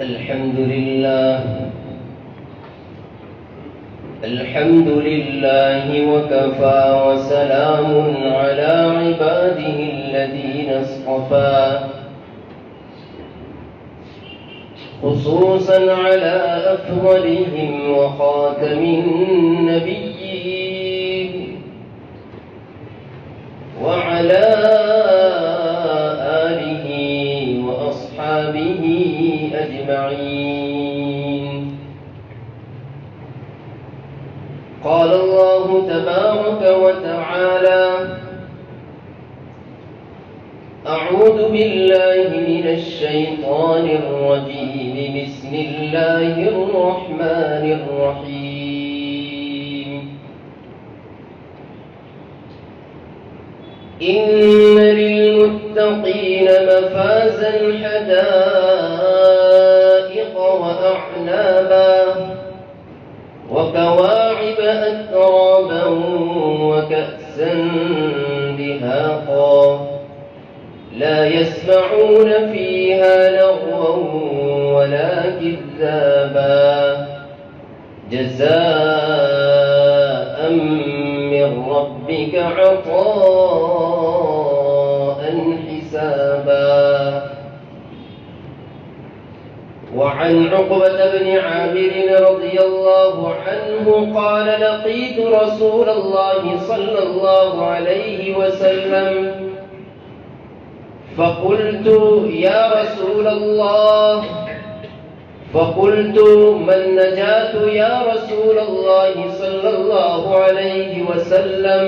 الحمد لله وكفى وسلام على عباده الذين اصطفى خصوصا على أفضلهم وخاتم النبيين وعلى آله وأصحابه أجمعين. قال الله تبارك وتعالى: أعوذ بالله من الشيطان الرجيم. بسم الله الرحمن الرحيم. إن للمتقين مفازا حدائق وأعنابا وكواعب أترابا وكأسا دهاقا لا يسمعون فيها لغوا ولا كذابا جزاء من ربك عطاء حسابا. وعن عقبة بن عامر رضي الله عنه قال: لقيت رسول الله صلى الله عليه وسلم فقلت: يا رسول الله، فقلت: ما النجاة يا رسول الله صلى الله عليه وسلم؟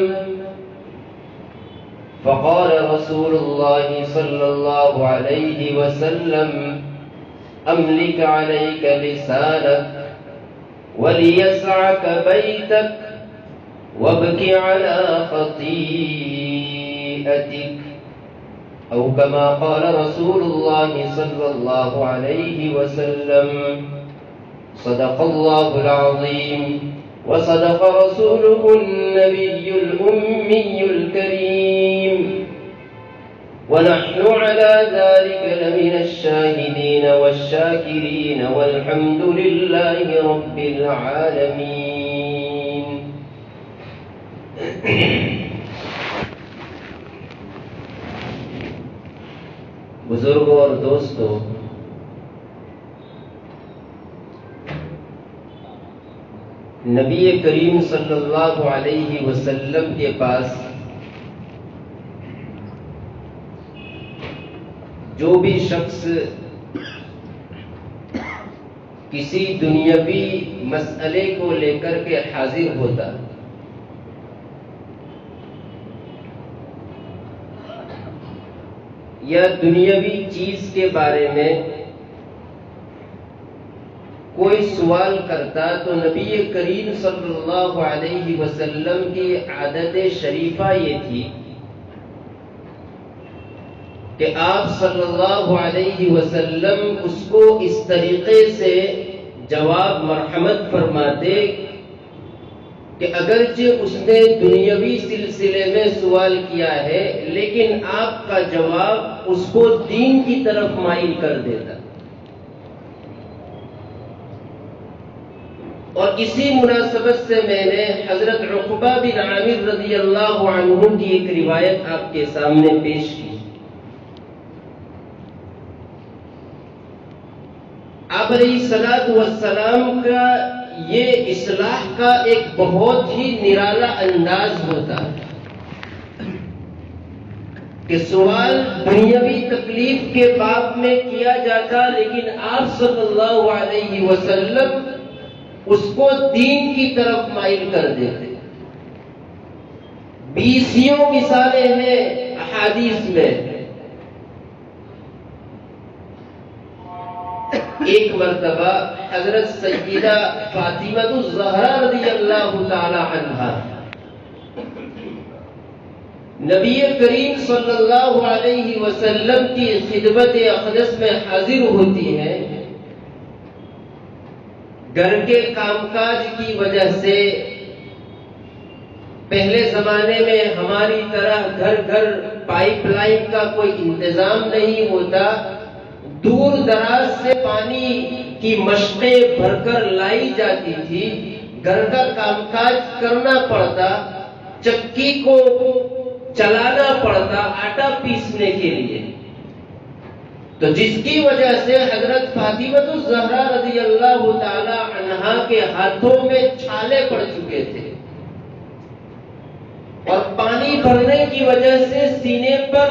فقال رسول الله صلى الله عليه وسلم: أملك عليك لسانك وليسعك بيتك وابك على خطيئتك، أو كما قال رسول الله صلى الله عليه وسلم. صدق الله العظيم وصدق رسوله النبي الأمي الكريم، ونحن على ذلك لمن الشاهدين والشاكرين، والحمد لله رب العالمين. بزرگوں اور دوستوں، نبی کریم صلی اللہ علیہ وسلم کے پاس جو بھی شخص کسی دنیاوی مسئلے کو لے کر کے حاضر ہوتا یا دنیاوی چیز کے بارے میں کوئی سوال کرتا تو نبی کریم صلی اللہ علیہ وسلم کی عادت شریفہ یہ تھی کہ آپ صلی اللہ علیہ وسلم اس کو اس طریقے سے جواب مرحمت فرماتے کہ اگرچہ اس نے دنیاوی سلسلے میں سوال کیا ہے لیکن آپ کا جواب اس کو دین کی طرف مائل کر دیتا. اور اسی مناسبت سے میں نے حضرت عقبہ بن عامر رضی اللہ عنہ کی ایک روایت آپ کے سامنے پیش کی. آپ علیہ الصلوۃ والسلام کا یہ اصلاح کا ایک بہت ہی نرالا انداز ہوتا ہے کہ سوال دنیاوی تکلیف کے باب میں کیا جاتا لیکن آپ صلی اللہ علیہ وسلم اس کو دین کی طرف مائل کر دیتے. 20 مثالیں ہیں احادیث میں. ایک مرتبہ حضرت سیدہ فاطمہ الزہرا رضی اللہ تعالی عنہا نبی کریم صلی اللہ علیہ وسلم کی خدمت اقدس میں حاضر ہوتی ہیں. گھر کے کام کاج کی وجہ سے پہلے زمانے میں ہماری طرح گھر گھر پائپ لائن کا کوئی انتظام نہیں ہوتا. دور دراز سے پانی کی مشقیں بھر کر لائی جاتی تھی، گھر کا کام کاج کرنا پڑتا، چکی کو چلانا پڑتا آٹا پیسنے کے لیے، تو جس کی وجہ سے حضرت فاطمہ الزہرا رضی اللہ تعالی عنہا کے ہاتھوں میں چھالے پڑ چکے تھے، اور پانی بھرنے کی وجہ سے سینے پر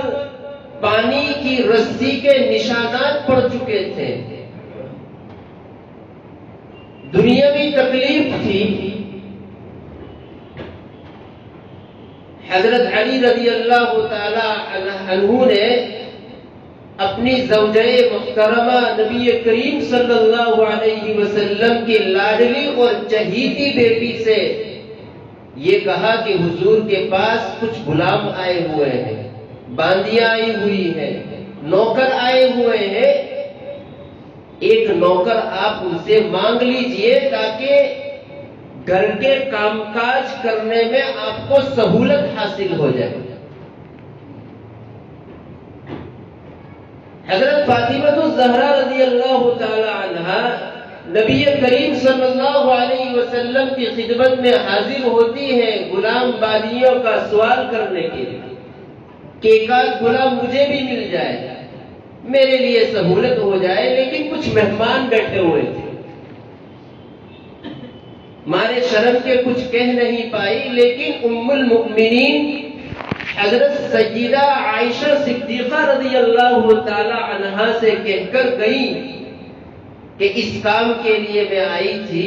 پانی کی رسی کے نشانات پڑ چکے تھے، دنیاوی تکلیف تھی۔ حضرت علی رضی اللہ تعالی عنہ نے اپنی زوجہ محترمہ نبی کریم صلی اللہ علیہ وسلم کی لاڈلی اور چہیتی بیٹی سے یہ کہا کہ حضور کے پاس کچھ غلام آئے ہوئے ہیں، باندیاں آئی ہوئی ہیں، نوکر آئے ہوئے ہیں، ایک نوکر آپ ان سے مانگ لیجئے تاکہ گھر کے کام کاج کرنے میں آپ کو سہولت حاصل ہو جائے۔ حضرت فاطمہ الزہرا رضی اللہ تعالی عنہا نبی کریم صلی اللہ علیہ وسلم کی خدمت میں حاضر ہوتی ہیں غلام باندیوں کا سوال کرنے کے لیے کہ ایک آدھ غلام مجھے بھی مل جائے، میرے لیے سہولت ہو جائے، لیکن کچھ مہمان بیٹھے ہوئے تھے، مارے شرم کے کچھ کہہ نہیں پائی، لیکن ام المؤمنین حضرت سیدہ عائشہ صدیقہ رضی اللہ تعالی عنہا سے کہہ کر گئی کہ اس کام کے لیے میں آئی تھی۔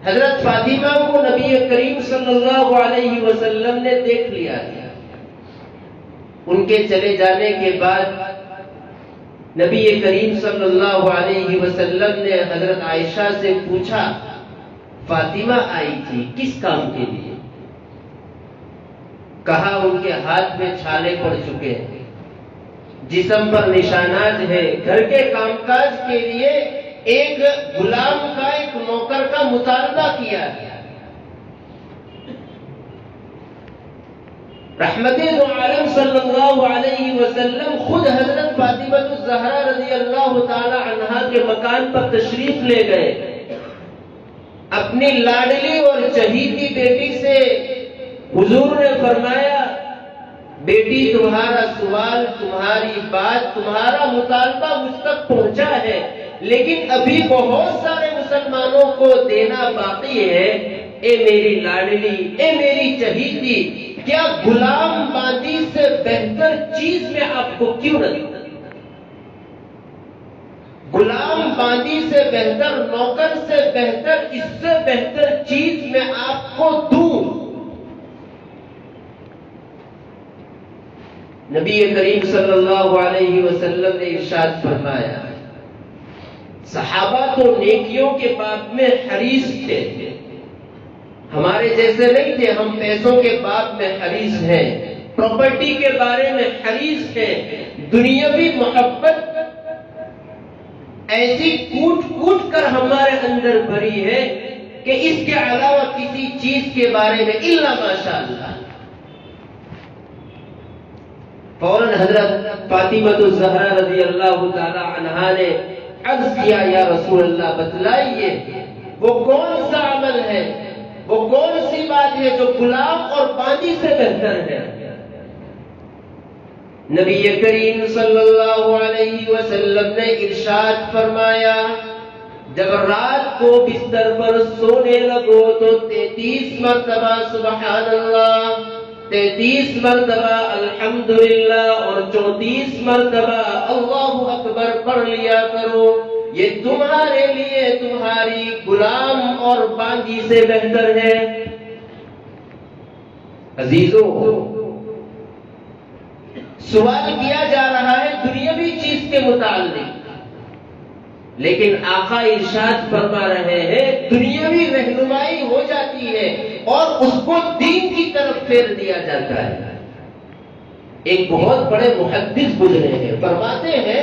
حضرت فاطمہ کو نبی کریم صلی اللہ علیہ وسلم نے دیکھ لیا تھا۔ ان کے چلے جانے کے بعد نبی کریم صلی اللہ علیہ وسلم نے حضرت عائشہ سے پوچھا فاطمہ آئی تھی کس کام کے لیے؟ کہا ان کے ہاتھ میں چھالے پڑ چکے ہیں، جسم پر نشانات ہیں، گھر کے کام کاج کے لیے ایک غلام کا، ایک نوکر کا مطالبہ کیا ہے۔ رحمت دو عالم صلی اللہ علیہ وسلم خود حضرت فاطمہ الزہرا رضی اللہ تعالی عنہا کے مکان پر تشریف لے گئے، اپنی لاڈلی اور چہیتی بیٹی سے حضور نے فرمایا بیٹی تمہارا سوال، تمہاری بات، تمہارا مطالبہ مجھ تک پہنچا ہے، لیکن ابھی بہت سارے مسلمانوں کو دینا باقی ہے۔ اے میری لاڈلی، اے میری چہیتی، کیا غلام باندی سے بہتر چیز میں آپ کو کیوں نہ دوں؟ غلام باندی سے بہتر، نوکر سے بہتر، اس سے بہتر چیز میں آپ کو دوں؟ نبی کریم صلی اللہ علیہ وسلم نے ارشاد فرمایا صحابہ تو نیکیوں کے باب میں حریص تھے، ہمارے جیسے نہیں تھے، ہم پیسوں کے باب میں حریص ہیں، پراپرٹی کے بارے میں حریص ہیں، دنیاوی محبت ایسی کوٹ کوٹ کر ہمارے اندر بھری ہے کہ اس کے علاوہ کسی چیز کے بارے میں الا ماشاءاللہ۔ فوراً حضرت فاطمہ الزہرا رضی اللہ تعالی عنہا نے عرض کیا یا رسول اللہ بتلائیے وہ کون سا عمل ہے، وہ کون سی بات ہے جو غلام اور باندی سے بہتر ہے؟ نبی کریم صلی اللہ علیہ وسلم نے ارشاد فرمایا جب رات کو بستر پر سونے لگو تو 33 مرتبہ سبحان اللہ، 33 مرتبہ الحمدللہ اور 34 مرتبہ اللہ اکبر پڑھ لیا کرو، یہ تمہارے لیے تمہاری غلام اور باندی سے بہتر ہے۔ عزیزو، سوال کیا جا رہا ہے دنیاوی چیز کے متعلق، لیکن آقا ارشاد فرما رہے ہیں دنیاوی رہنمائی ہو جاتی ہے اور اس کو دین کی طرف پھیر دیا جاتا ہے۔ ایک بہت بڑے محدث گزرے ہیں، فرماتے ہیں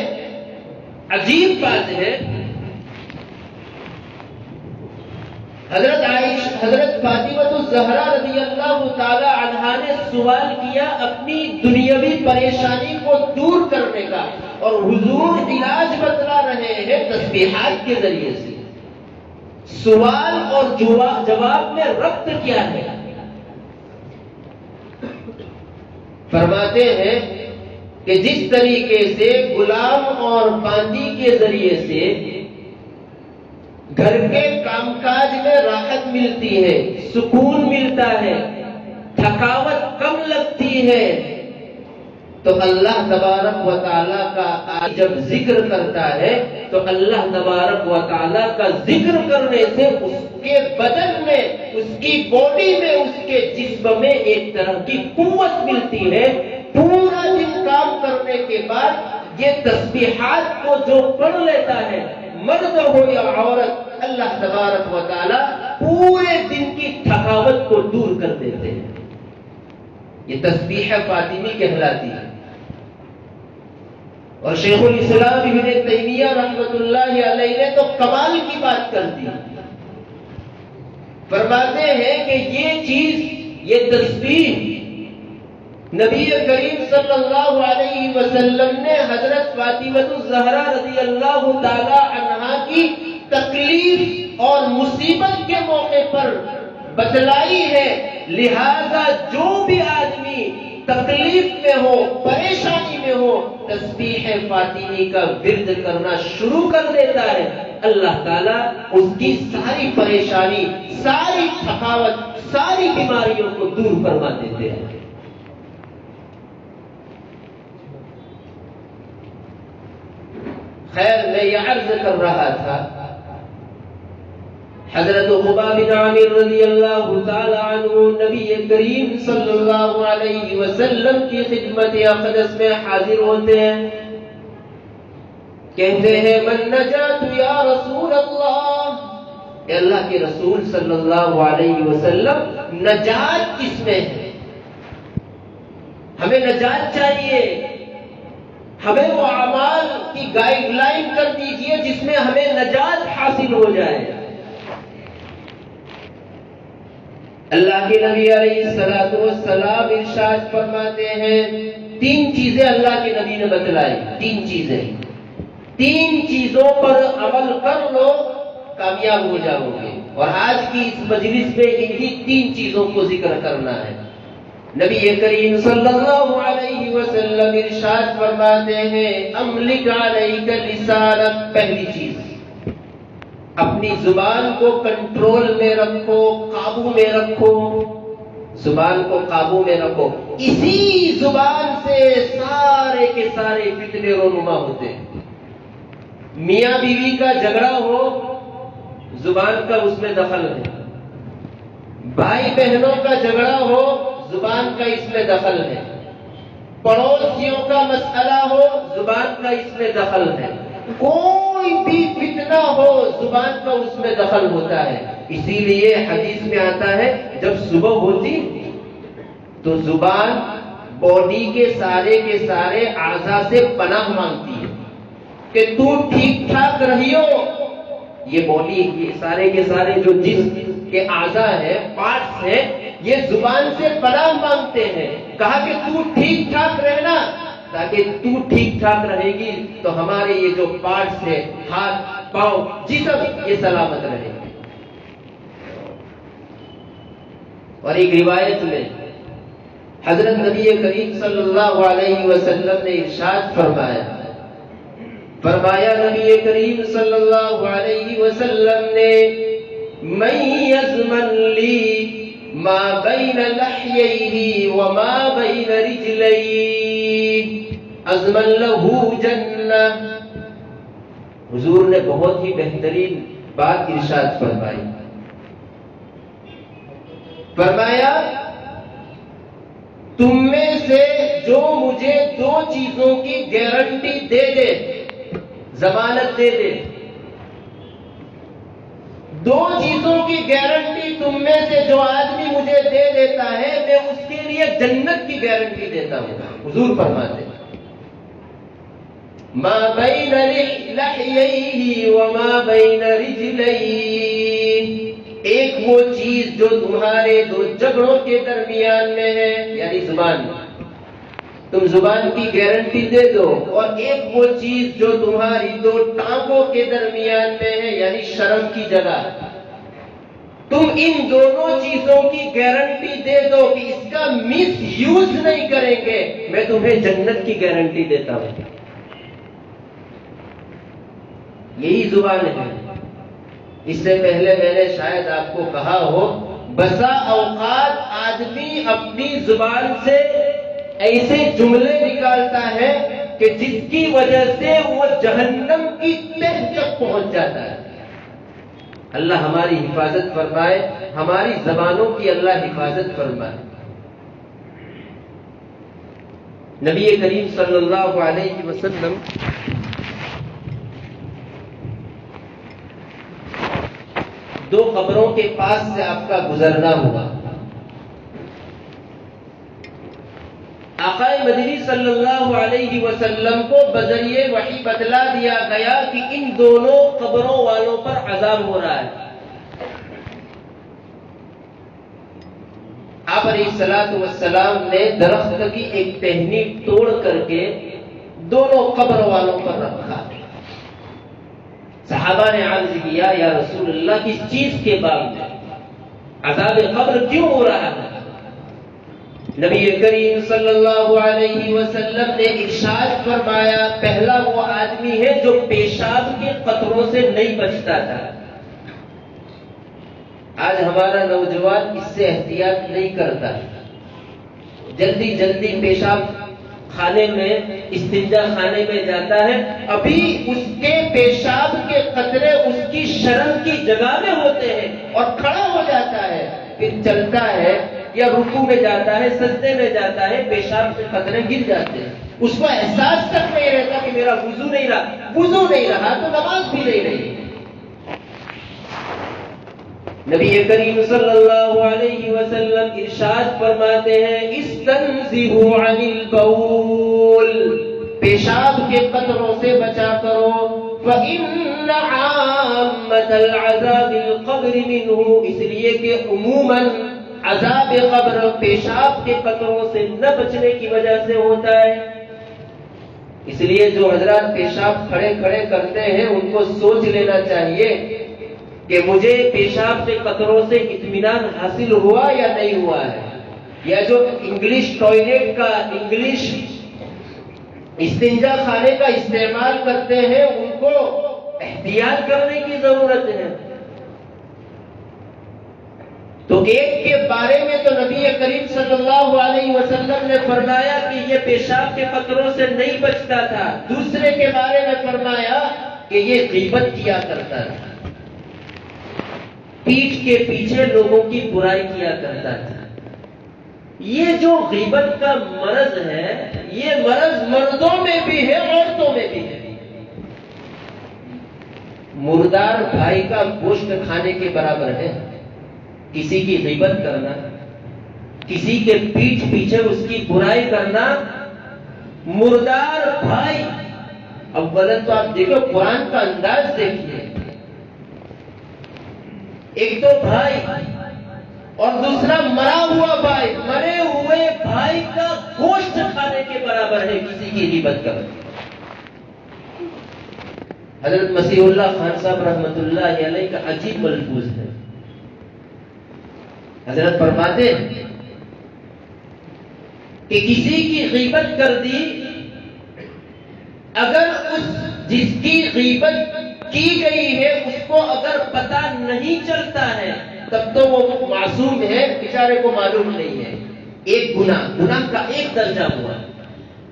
عجیب بات ہے، حضرت فاطمہ الزہرا رضی اللہ تعالی عنہا نے سوال کیا اپنی دنیاوی پریشانی کو دور کرنے کا، اور حضور علاج بتلا رہے ہیں تسبیحات کے ذریعے سے۔ سوال اور جواب میں ربط کیا ہے؟ فرماتے ہیں کہ جس طریقے سے غلام اور باندی کے ذریعے سے گھر کے کام کاج میں راحت ملتی ہے، سکون ملتا ہے، تھکاوٹ کم لگتی ہے، تو اللہ تبارک و تعالیٰ کا جب ذکر کرتا ہے تو اللہ تبارک و تعالیٰ کا ذکر کرنے سے اس کے بدن میں، اس کی باڈی میں، اس کے جسم میں ایک طرح کی قوت ملتی ہے۔ پورا دن کام کرنے کے بعد یہ تسبیحات کو جو پڑھ لیتا ہے، مرد ہو یا عورت، اللہ تبارک و تعالیٰ پورے دن کی تھکاوٹ کو دور کر دیتے ہیں۔ یہ تسبیح فاطمی کہلاتی ہے۔ اور شیخ الاسلام ابن تیمیہ رحمۃ اللہ علیہ نے تو کمال کی بات کر دی، فرماتے ہیں کہ یہ چیز، یہ تسبیح نبی کریم صلی اللہ علیہ وسلم نے حضرت فاطمہ الزہرا رضی اللہ تعالی عنہا کی تکلیف اور مصیبت کے موقع پر بتلائی ہے، لہذا جو بھی آدمی تکلیف میں ہو، پریشانی میں ہو، تسبیح فاطمی کا ورد کرنا شروع کر دیتا ہے، اللہ تعالیٰ اس کی ساری پریشانی، ساری تھکاوٹ، ساری بیماریوں کو دور فرما دیتے ہیں۔ خیر، میں یہ عرض کر رہا تھا، حضرت خباب بن عامر رضی اللہ تعالی عنہ نبی کریم صلی اللہ علیہ وسلم کی خدمت اقدس میں حاضر ہوتے ہیں، کہتے ہیں من نجات یا رسول اللہ، اے اللہ کے رسول صلی اللہ علیہ وسلم، نجات کس میں ہے؟ ہمیں نجات چاہیے، ہمیں وہ اعمال کی گائیڈ لائن کر دیجئے جس میں ہمیں نجات حاصل ہو جائے۔ اللہ کے نبی علیہ السلام ارشاد فرماتے ہیں، تین چیزیں اللہ کے نبی نے بتلائی، تین چیزوں پر عمل کر لو کامیاب ہو جاؤ گے، اور آج کی اس مجلس میں انہی تین چیزوں کو ذکر کرنا ہے۔ نبی کریم صلی اللہ علیہ وسلم ارشاد فرماتے ہیں، املک علیک لسانک، پہلی چیز اپنی زبان کو کنٹرول میں رکھو، قابو میں رکھو، زبان کو قابو میں رکھو، اسی زبان سے سارے کے سارے فتنے رونما ہوتے ہیں۔ میاں بیوی کا جھگڑا ہو، زبان کا اس میں دخل ہے، بھائی بہنوں کا جھگڑا ہو، زبان کا اس میں دخل ہے، پڑوسیوں کا مسئلہ ہو، زبان کا اس میں دخل ہے، کوئی بھی فتنہ ہو، زبان کا اس میں دخل ہوتا ہے۔ اسی لیے حدیث میں آتا ہے جب صبح ہوتی تو زبان باڈی کے سارے اعضاء سے پناہ مانگتی ہے کہ تو ٹھیک ٹھاک رہیو۔ یہ باڈی، یہ سارے کے سارے جو جسم کے اعضاء ہیں، پارٹس ہیں، یہ زبان سے پناہ مانگتے ہیں، کہا کہ تو ٹھیک ٹھاک رہنا، تاکہ تو ٹھیک ٹھاک رہے گی تو ہمارے یہ جو پارٹس ہیں، ہاتھ، پاؤں، جسم، یہ سلامت رہے گی۔ اور ایک روایت میں حضرت نبی کریم صلی اللہ علیہ وسلم نے ارشاد فرمایا نبی کریم صلی اللہ علیہ وسلم نے، من یضمن لی ما بین لحییہ وما بین رجلیہ اضمن لہ جنہ۔ حضور نے بہت ہی بہترین بات ارشاد فرمایا تم میں سے جو مجھے دو چیزوں کی گارنٹی دے دے، ضمانت دے دے، دو چیزوں کی گارنٹی تم میں سے جو آدمی مجھے دے دیتا ہے، میں اس کے لیے جنت کی گارنٹی دیتا ہوں۔ حضور فرماتے ہیں ما بین لحییہ وما بین رجلیہ، ایک وہ چیز جو تمہارے دو جھگڑوں کے درمیان میں ہے، یعنی زبان، تم زبان کی گارنٹی دے دو، اور ایک وہ چیز جو تمہاری دو ٹانگوں کے درمیان میں ہے، یعنی شرم کی جگہ، تم ان دونوں چیزوں کی گارنٹی دے دو کہ اس کا مس یوز نہیں کریں گے، میں تمہیں جنت کی گارنٹی دیتا ہوں۔ یہی زبان ہے۔ اس سے پہلے میں نے شاید آپ کو کہا ہو، بسا اوقات آدمی اپنی زبان سے ایسے جملے نکالتا ہے کہ جس کی وجہ سے وہ جہنم کی تہ تک پہنچ جاتا ہے۔ اللہ ہماری حفاظت فرمائے، ہماری زبانوں کی اللہ حفاظت فرمائے۔ نبی کریم صلی اللہ علیہ وسلم دو قبروں کے پاس سے آپ کا گزرنا ہوا۔ آقا مدنی صلی اللہ علیہ وسلم کو بذریعہ وحی بتلا دیا گیا کہ ان دونوں قبروں والوں پر عذاب ہو رہا ہے۔ آپ علیہ الصلوۃ والسلام نے درخت کی ایک ٹہنی توڑ کر کے دونوں قبر والوں پر رکھا۔ صحابہ نے عرض کیا، یا رسول اللہ، کس چیز کے باوجود عذاب قبر کیوں ہو رہا ہے؟ نبی کریم صلی اللہ علیہ وسلم نے ارشاد فرمایا، پہلا وہ آدمی ہے جو پیشاب کے قطروں سے نہیں بچتا تھا۔ آج ہمارا نوجوان اس سے احتیاط نہیں کرتا، جلدی جلدی پیشاب خانے میں، استنجا خانے میں جاتا ہے، ابھی اس کے پیشاب کے قطرے اس کی شرم کی جگہ میں ہوتے ہیں اور کھڑا ہو جاتا ہے، پھر چلتا ہے یا رکوع میں جاتا ہے، سجدے میں جاتا ہے، پیشاب کے قطرے گر جاتے ہیں، اس کو احساس تک نہیں رہتا کہ میرا وضو نہیں رہا۔ وضو نہیں رہا تو نماز بھی نہیں رہی۔ نبی کریم صلی اللہ علیہ وسلم ارشاد فرماتے ہیں، استنزہوا عن البول، پیشاب کے قطروں سے بچا کرو، فإن عامۃ العذاب القبر منہ، اس لیے کہ عموماً عذاب قبر پیشاب کے قطروں سے نہ بچنے کی وجہ سے ہوتا ہے۔ اس لیے جو حضرات پیشاب کھڑے کھڑے کرتے ہیں ان کو سوچ لینا چاہیے کہ مجھے پیشاب کے قطروں سے اطمینان حاصل ہوا یا نہیں ہوا ہے، یا جو انگلش ٹوائلٹ کا، انگلش استنجا خانے کا استعمال کرتے ہیں ان کو احتیاط کرنے کی ضرورت ہے۔ تو ایک کے بارے میں تو نبی کریم صلی اللہ علیہ وسلم نے فرمایا کہ یہ پیشاب کے قطروں سے نہیں بچتا تھا، دوسرے کے بارے میں فرمایا کہ یہ غیبت کیا کرتا تھا، پیٹھ کے پیچھے لوگوں کی برائی کیا کرتا تھا۔ یہ جو غیبت کا مرض ہے، یہ مرض مردوں میں بھی ہے، عورتوں میں بھی ہے۔ مردار بھائی کا گوشت کھانے کے برابر ہے کسی کی غیبت کرنا، کسی کے پیٹھ پیچھے اس کی برائی کرنا۔ مردار بھائی، اولا تو آپ دیکھو قرآن کا انداز دیکھیے، ایک تو بھائی اور دوسرا مرا ہوا بھائی، مرے ہوئے بھائی کا گوشت کھانے کے برابر ہے کسی کی غیبت کرنا۔ حضرت مسیح اللہ خان صاحب رحمۃ اللہ علیہ کا عجیب ملفوظ ہے۔ حضرت فرماتے ہیں کہ کسی کی غیبت کر دی، اگر اس جس کی غیبت کی گئی ہے اس کو اگر پتہ نہیں چلتا ہے تب تو وہ معصوم ہے، بیچارے کو معلوم نہیں ہے، ایک گناہ کا ایک درجہ ہوا۔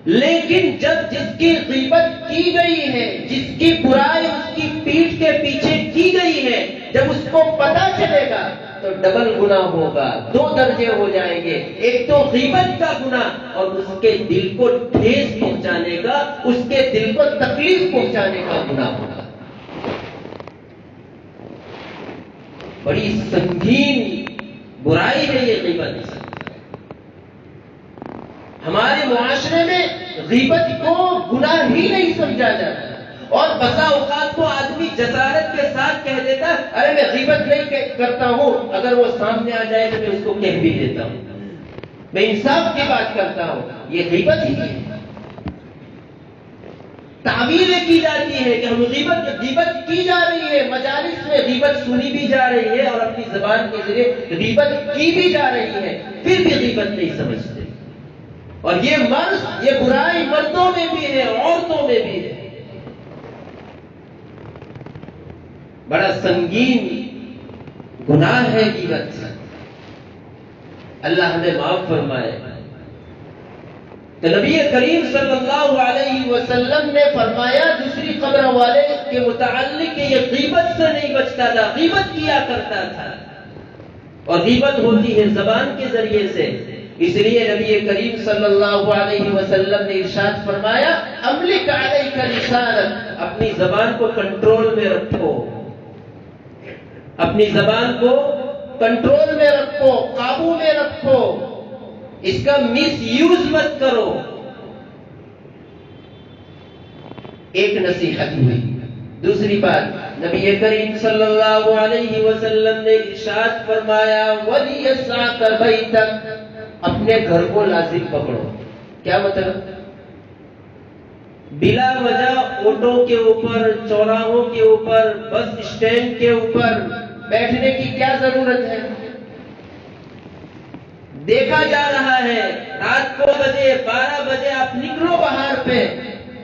لیکن جب جس کی غیبت کی گئی ہے، جس کی برائی اس کی پیٹھ کے پیچھے کی گئی ہے، جب اس کو پتہ چلے گا تو ڈبل گناہ ہوگا، دو درجے ہو جائیں گے، ایک تو غیبت کا گناہ اور اس کے دل کو ٹھیس پہنچانے کا، اس کے دل کو تکلیف پہنچانے کا گناہ ہوگا۔ بڑی سنگین برائی ہے یہ غیبت۔ ہمارے معاشرے میں غیبت کو گناہ ہی نہیں سمجھا جاتا، اور بسا اوقات تو آدمی جسارت کے ساتھ کہہ دیتا ہے ارے میں غیبت نہیں کرتا ہوں، اگر وہ سامنے آ جائے تو میں اس کو کہہ بھی دیتا ہوں، میں انصاف کی بات کرتا ہوں، یہ غیبت ہی ہے۔ تعویلیں کی جاتی ہے کہ ہم غیبت کی جا رہی ہے، مجالس میں غیبت سنی بھی جا رہی ہے اور اپنی زبان کے ذریعے غیبت کی بھی جا رہی ہے، پھر بھی غیبت نہیں سمجھتے۔ اور یہ برائی مردوں میں بھی ہے، عورتوں میں بھی ہے، بڑا سنگین گناہ ہے غیبت۔ اللہ ہمیں معاف فرمائے۔ تو نبی کریم صلی اللہ علیہ وسلم نے فرمایا دوسری قبر والے کے متعلق کہ یہ غیبت سے نہیں بچتا تھا، غیبت کیا کرتا تھا، اور غیبت ہوتی ہے زبان کے ذریعے سے۔ اس لیے نبی کریم صلی اللہ علیہ وسلم نے ارشاد فرمایا املک علیک لسانک، اپنی زبان کو کنٹرول میں رکھو، اپنی زبان کو کنٹرول میں رکھو، قابو میں رکھو، اس کا مس یوز مت کرو۔ ایک نصیحت ہوئی۔ دوسری بات نبی کریم صلی اللہ علیہ وسلم نے ارشاد فرمایا وَلِيَسْعَكَ بَيْتَكَ، اپنے گھر کو لازم پکڑو۔ کیا مطلب؟ بلا وجہ آٹو کے اوپر، چوراہوں کے اوپر، بس اسٹینڈ کے اوپر بیٹھنے کی کیا ضرورت ہے؟ دیکھا جا رہا ہے رات کو 12 بجے آپ نکلو باہر پہ،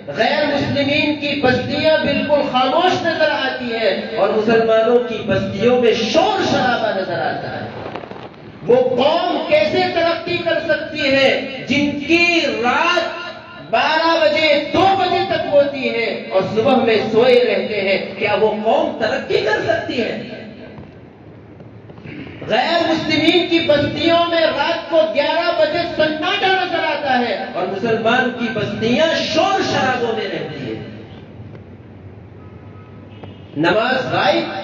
غیر مسلمین کی بستیاں بالکل خاموش نظر آتی ہے اور مسلمانوں کی بستیوں میں شور شرابہ نظر آتا ہے۔ وہ قوم کیسے ترقی کر سکتی ہے جن کی رات 12 بجے 2 بجے تک ہوتی ہے اور صبح میں سوئے رہتے ہیں؟ کیا وہ قوم ترقی کر سکتی ہے؟ غیر مسلمین کی بستیوں میں رات کو 11 بجے سناٹا نظر آتا ہے اور مسلمان کی بستیاں شور شرابوں میں رہتی ہے۔ نماز غائب،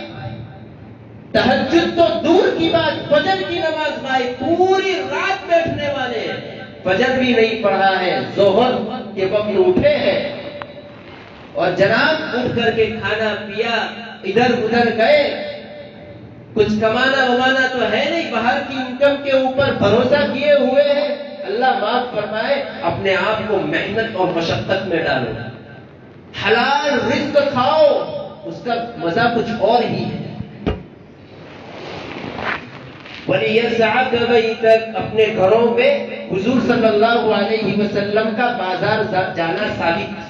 تہجد تو دور کی بات، فجر کی نماز غائب، پوری رات بیٹھنے والے فجر بھی نہیں پڑھا ہے، ظہر کے وقت اٹھے ہیں اور جناب اٹھ کر کے کھانا پیا، ادھر ادھر گئے، کچھ کمانا ومانا تو ہے نہیں، باہر کی انکم کے اوپر بھروسہ کیے ہوئے ہیں۔ اللہ معاف فرمائے، اپنے آپ کو محنت اور مشقت میں ڈالو، حلال رزق کھاؤ، اس کا مزہ کچھ اور ہی ہے۔ وَلِيَسْعَكَ بَيْتَكَ، اپنے گھروں میں حضور صلی اللہ علیہ وسلم کا بازار جانا ثابت۔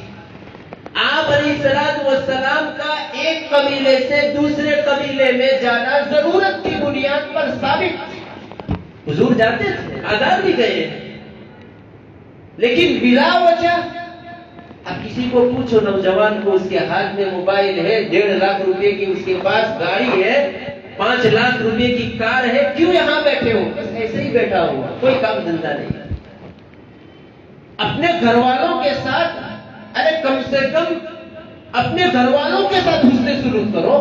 آپ علیہ السلام کا ایک قبیلے سے دوسرے قبیلے میں جانا ضرورت کی بنیاد پر ثابت۔ حضور جاتے تھے، آزاد بھی گئے، لیکن بلا وجہ اب کسی کو پوچھو، نوجوان کو، اس کے ہاتھ میں موبائل ہے، 1.5 لاکھ روپے کی اس کے پاس گاڑی ہے، 5 لاکھ روپے کی کار ہے، کیوں یہاں بیٹھے ہو؟ بس ایسے ہی بیٹھا ہوا، کوئی کام دھندا نہیں۔ اپنے گھر والوں کے ساتھ، ارے کم سے کم اپنے گھر والوں کے ساتھ حسن سلوک کرو،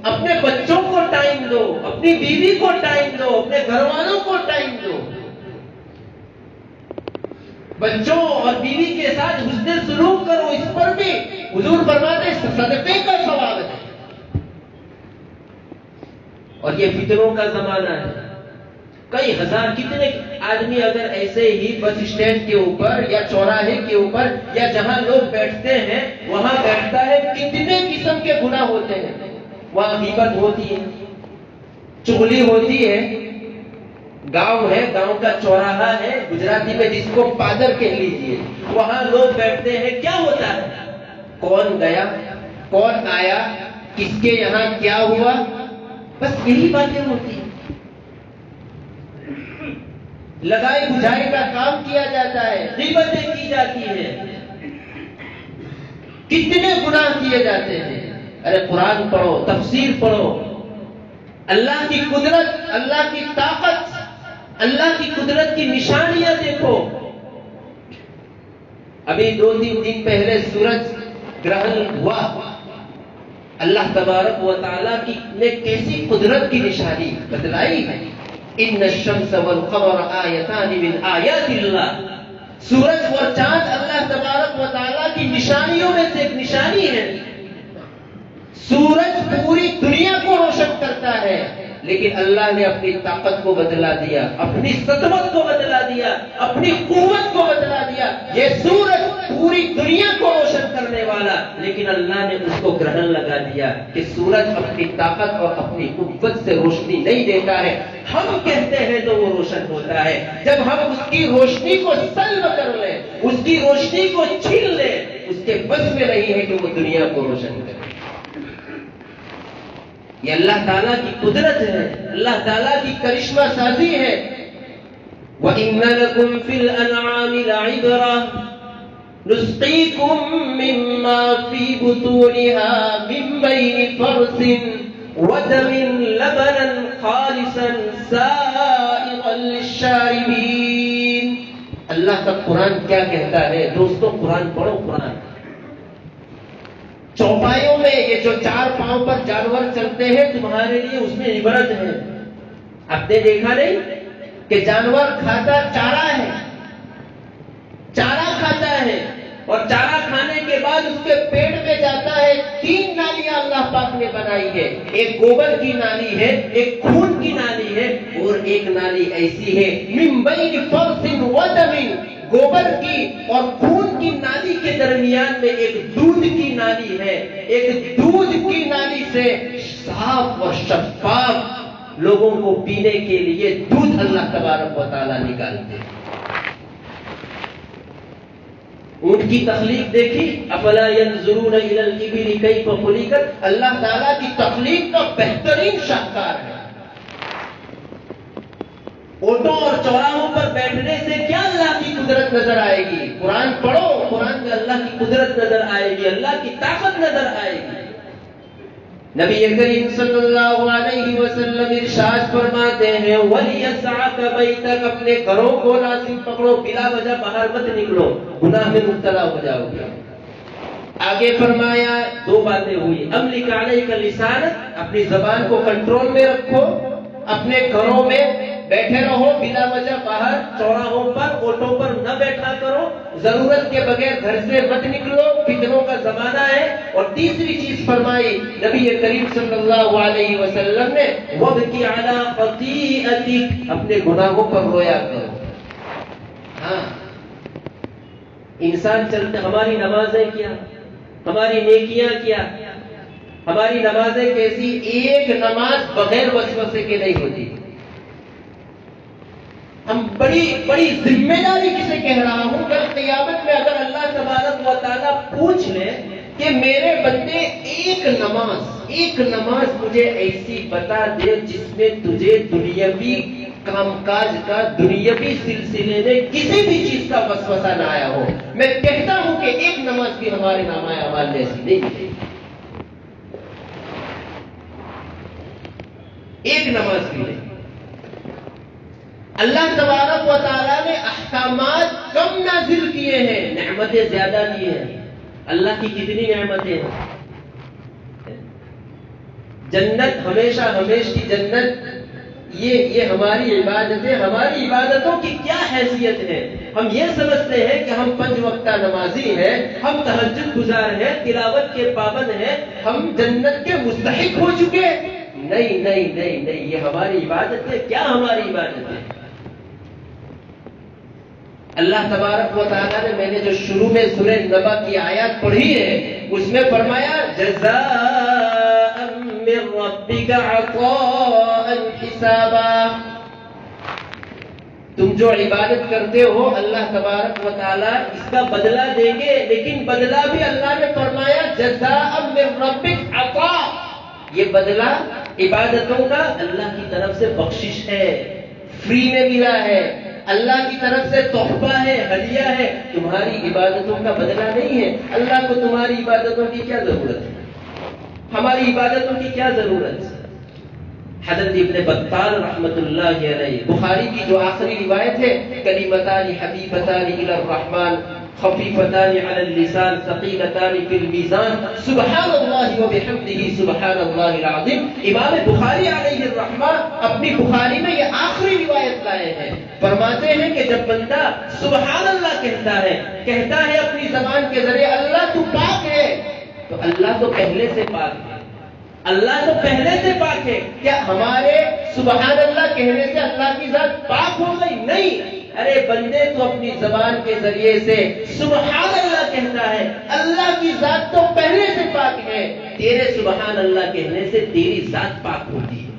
اپنے بچوں کو ٹائم دو، اپنی بیوی کو ٹائم دو، اپنے گھر والوں کو ٹائم دو۔ بچوں اور بیوی کے ساتھ حسن سلوک کرو، اس پر بھی حضور فرماتے ہیں صدقے کا ثواب ہے۔ اور یہ فتنوں کا زمانہ ہے، کئی ہزار، کتنے آدمی اگر ایسے ہی بس اسٹینڈ کے اوپر یا چوراہے کے اوپر یا جہاں لوگ بیٹھتے ہیں وہاں بیٹھتا ہے، کتنے قسم کے گناہ ہوتے ہیں۔ وہاں غیبت ہوتی ہے، چغلی ہوتی ہے، گاؤں ہے، گاؤں کا چوراہا ہے، گجراتی میں جس کو پادر کہہ لیجیے، وہاں لوگ بیٹھتے ہیں، کیا ہوتا ہے؟ کون گیا، کون آیا، کس کے یہاں کیا ہوا، بس یہی باتیں ہوتی ہیں۔ لگائی بجھائی کا کام کیا جاتا ہے، غیبتیں کی جاتی ہیں، کتنے گناہ کیے جاتے ہیں۔ ارے قرآن پڑھو، تفسیر پڑھو، اللہ کی قدرت، اللہ کی طاقت، اللہ کی قدرت کی نشانیاں دیکھو۔ ابھی 2-3 دن پہلے سورج گرہن ہوا، اللہ تبارک و تعالیٰ کی نے کیسی قدرت کی نشانی بتلائی ہے۔ ان الشمس والقمر آیتان من آیات اللہ، سورج اور چاند اللہ تبارک و تعالیٰ کی نشانیوں میں سے ایک نشانی ہے. سورج پوری دنیا کو روشن کرتا ہے، لیکن اللہ نے اپنی طاقت کو بدلا دیا، اپنی سطوت کو بدلا دیا، اپنی قوت کو بدلا دیا. یہ سورج پوری دنیا کو روشن کرنے والا، لیکن اللہ نے اس کو گرہن لگا دیا کہ سورج اپنی طاقت اور اپنی قوت سے روشنی نہیں دیتا ہے، ہم کہتے ہیں تو وہ روشن ہوتا ہے. جب ہم اس کی روشنی کو سلب کر لیں، اس کی روشنی کو چھین لیں، اس کے بس میں نہیں ہے کہ وہ دنیا کو روشن کرے. یہ اللہ تعالیٰ کی قدرت ہے، اللہ تعالیٰ کی کرشمہ سازی ہے. وَإِنَّ لَكُمْ فِي الْأَنْعَامِ لَعِبْرَةً نُسْقِيكُم مِّمَّا فِي بُطُونِهَا مِن بَيْنِ فَرْثٍ وَدَمٍ لَبَنًا خَالِصًا سَائِغًا لِّلشَّارِبِينَ. اللہ کا قرآن کیا کہتا ہے؟ دوستو قرآن پڑھو. قرآن چوپایوں میں یہ جو 4 پاؤں پر جانور چلتے ہیں تمہارے لیے اس میں عبرت ہے. آپ نے دیکھا نہیں کہ جانور کھاتا چارہ ہے، چارہ کھاتا ہے، اور چارہ کھانے کے بعد اس کے پیٹ میں جاتا ہے. 3 نالیاں اللہ پاک نے بنائی ہے. ایک گوبر کی نالی ہے، ایک خون کی نالی ہے، اور ایک نالی ایسی ہے من بین فرث ودم. گوبر کی اور خون کی نالی کے درمیان میں ایک دودھ کی نالی ہے. ایک دودھ کی نالی سے صاف اور شفاف لوگوں کو پینے کے لیے دودھ اللہ تبارک و تعالیٰ نکالتے ہیں. اونٹ کی تخلیق دیکھی، افلا ينظرون الى الابل کیف خلقت. اللہ تعالیٰ کی تخلیق کا بہترین شاہکار ہے. اونٹوں اور چوراہوں پر بیٹھنے سے کیا اللہ کی قدرت نظر آئے گی؟ قرآن پڑھو، قرآن میں اللہ کی قدرت نظر آئے گی، اللہ کی طاقت نظر آئے گی. نبی کریم صلی اللہ علیہ وسلم ارشاد فرماتے ہیں وَلْيَسْعَكَ بَيْتَكَ. اپنے گھروں کو لازم پکڑو، بلا وجہ باہر مت نکلو، گناہ میں مبتلا ہو جاؤ گے. آگے فرمایا 2 باتیں ہوئی. أَمْلِكَ عَلَيْكَ لِسَانَكَ. اپنی زبان کو کنٹرول میں رکھو، اپنے گھروں میں بیٹھے رہو، بلا وجہ باہر چوراہوں پر اونٹوں پر نہ بیٹھا کرو، ضرورت کے بغیر گھر سے مت نکلو، فتنوں کا زمانہ ہے. اور تیسری چیز فرمائی نبی کریم صلی اللہ علیہ وسلم نے وَابْكِ عَلَىٰ خَطِيئَتِكَ. اپنے گناہوں پر رویا کرو. ہاں انسان چلتے، ہماری نمازیں کیا، ہماری نیکیاں کیا، ہماری نمازیں کیسی؟ ایک نماز بغیر وسوسے کے نہیں ہوتی. ہم بڑی ذمہ داری کسے کہہ رہا ہوں، کل قیامت میں اگر اللہ تبارک و تعالیٰ پوچھ لے کہ میرے بندے ایک نماز مجھے ایسی بتا دے جس میں تجھے دنیاوی کام کاج کا، دنیاوی سلسلے میں کسی بھی چیز کا وسوسہ نہ آیا ہو، میں کہتا ہوں کہ ایک نماز بھی ہمارے نامہ اعمال میں ایسی نہیں ہے. ایک نماز بھی نہیں. اللہ تبارک و تعالیٰ نے احکامات کم نازل کیے ہیں، نعمتیں زیادہ دی ہیں. اللہ کی کتنی نعمتیں ہیں. جنت ہمیشہ ہمیش کی جنت، یہ ہماری عبادتیں، ہماری عبادتوں کی کیا حیثیت ہے؟ ہم یہ سمجھتے ہیں کہ ہم 5 وقتہ نمازی ہیں، ہم تہجد گزار ہیں، تلاوت کے پابند ہیں، ہم جنت کے مستحق ہو چکے. نہیں نہیں نہیں نہیں، یہ ہماری عبادت ہے. کیا ہماری عبادت ہے؟ اللہ تبارک و تعالیٰ نے، میں نے جو شروع میں سورہ نبا کی آیات پڑھی ہے اس میں فرمایا جزاء من ربک عطاء حسابا. تم جو عبادت کرتے ہو اللہ تبارک و تعالیٰ اس کا بدلہ دیں گے، لیکن بدلہ بھی اللہ نے فرمایا جزاء من ربک عطاء. یہ بدلہ عبادتوں کا اللہ کی طرف سے بخشش ہے، فری میں ملا ہے، اللہ کی طرف سے تحفہ ہے، ہدیہ ہے. تمہاری عبادتوں کا بدلہ نہیں ہے. اللہ کو تمہاری عبادتوں کی کیا ضرورت ہے؟ ہماری عبادتوں کی کیا ضرورت ہے؟ حضرت ابن بطال رحمت اللہ علیہ، بخاری کی جو آخری روایت ہے کلمتان حبیبتان الی الرحمن خفیفتان علی اللسان ثقیلتان فی المیزان سبحان اللہ وبحمدہ سبحان اللہ العظیم۔ امام بخاری علیہ الرحمہ اپنی بخاری میں یہ آخری روایت لائے ہیں، فرماتے ہیں کہ جب بندہ سبحان اللہ کہتا ہے اپنی زبان کے ذریعے اللہ تو پاک ہے، تو اللہ تو پہلے سے پاک ہے، اللہ تو پہلے سے پاک ہے۔ کیا ہمارے سبحان اللہ کہنے سے اللہ کی ذات پاک ہو گئی؟ نہیں، ارے بندے تو اپنی زبان کے ذریعے سے سبحان اللہ کہتا ہے، اللہ کی ذات تو پہلے سے پاک ہے، تیرے سبحان اللہ کہنے سے تیری ذات پاک ہوتی ہے،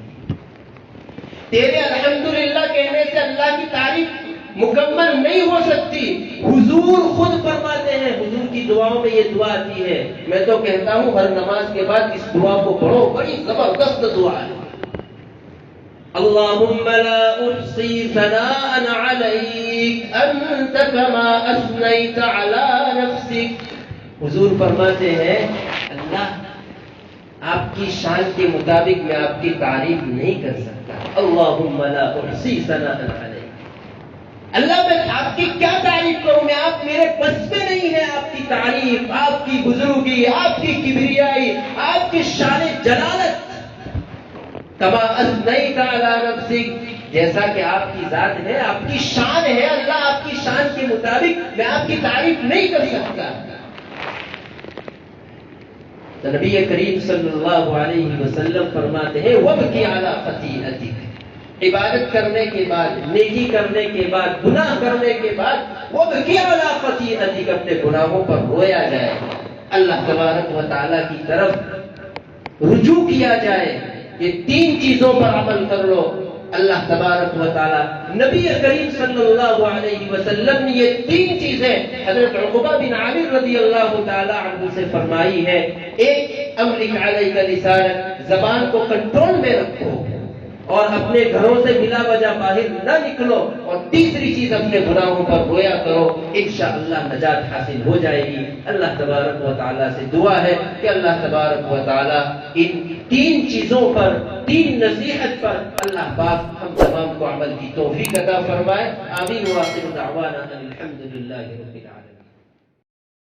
تیرے الحمدللہ کہنے سے اللہ کی تعریف مکمل نہیں ہو سکتی۔ حضور خود فرماتے ہیں، حضور کی دعاؤں میں یہ دعا آتی ہے، میں تو کہتا ہوں ہر نماز کے بعد اس دعا کو پڑھو، بڑی زبردست دعا ہے۔ اللهم لا احصي ثناء عليك انت كما اثنيت على نفسك۔ حضور فرماتے ہیں اللہ آپ کی شان کے مطابق میں آپ کی تعریف نہیں کر سکتا۔ اللهم لا احصي ثناء عليك، اللہ میں آپ کی کیا تعریف کروں، میں آپ میرے بس میں نہیں ہے آپ کی تعریف، آپ کی بزرگی، آپ کی کبریائی، آپ کی شان جلالت۔ کما اثنیت علی نفسک، جیسا کہ آپ کی ذات ہے، آپ کی شان ہے، اللہ آپ کی شان کے مطابق میں آپ کی تعریف نہیں کر سکتا۔ تو نبی کریم صلی اللہ علیہ وسلم فرماتے ہیں وَبْكِ عَلَىٰ خَطِيئَتِكَ، عبادت کرنے کے بعد، نیکی کرنے کے بعد، گناہ کرنے کے بعد وَبْكِ عَلَىٰ خَطِيئَتِكَ، اپنے گناہوں پر رویا جائے، اللہ تبارک و تعالیٰ کی طرف رجوع کیا جائے۔ یہ تین چیزوں پر عمل کر لو، اللہ تبارک و تعالیٰ، نبی کریم صلی اللہ علیہ وسلم نے یہ تین چیزیں حضرت عقبہ بن عامر رضی اللہ تعالیٰ عنہ سے فرمائی ہے۔ ایک، املک علیک لسانک، زبان کو کنٹرول میں رکھو اور اپنے گھروں سے بلا وجہ باہر نہ نکلو، اور تیسری چیز اپنے گناہوں پر رویا کرو، انشاءاللہ نجات حاصل ہو جائے گی۔ اللہ تبارک و تعالیٰ سے دعا ہے کہ اللہ تبارک و تعالیٰ ان تین چیزوں پر، تین نصیحت پر اللہ پاک ہم تمام کو عمل کی توفیق عطا فرمائے۔ آمین۔ وآخر دعوانا ان الحمد للہ۔